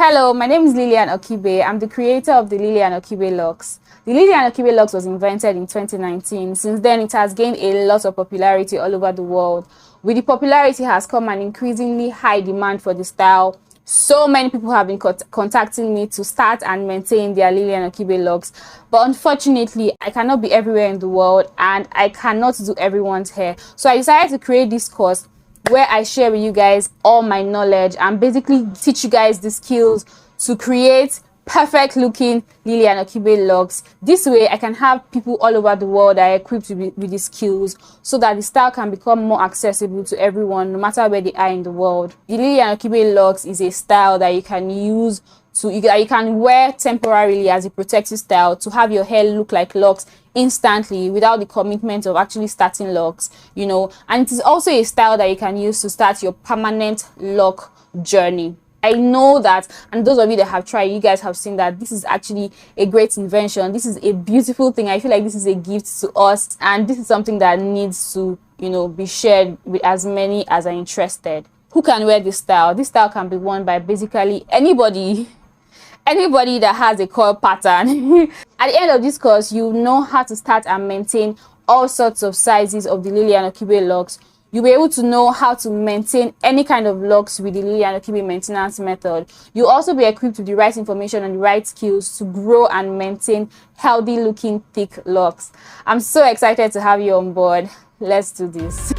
Hello, my name is Lilian Okibe. I'm the creator of the Lilian Okibe Locs. The Lilian Okibe Locs was invented in 2019. Since then, it has gained a lot of popularity all over the world. With the popularity has come an increasingly high demand for the style. So many people have been contacting me to start and maintain their Lilian Okibe Locs. But unfortunately, I cannot be everywhere in the world and I cannot do everyone's hair. So I decided to create this course where I share with you guys all my knowledge and basically teach you guys the skills to create perfect looking Lilian Okibe locks. This way I can have people all over the world that are equipped with the skills so that the style can become more accessible to everyone no matter where they are in the world. The Lilian Okibe locks is a style that you can use you can wear temporarily as a protective style to have your hair look like locks instantly without the commitment of actually starting locks, and it is also a style that you can use to start your permanent lock journey. I know that, and those of you that have tried, you guys have seen that this is actually a great invention. This is a beautiful thing. I feel like this is a gift to us, and this is something that needs to be shared with as many as are interested. Who can wear this style? This style can be worn by basically anybody that has a curl pattern. At the end of this course, you know how to start and maintain all sorts of sizes of the Lilian Okibe locks. You'll be able to know how to maintain any kind of locks with the Lilian Okibe maintenance method. You'll also be equipped with the right information and the right skills to grow and maintain healthy looking thick locks. I'm so excited to have you on board. Let's do this.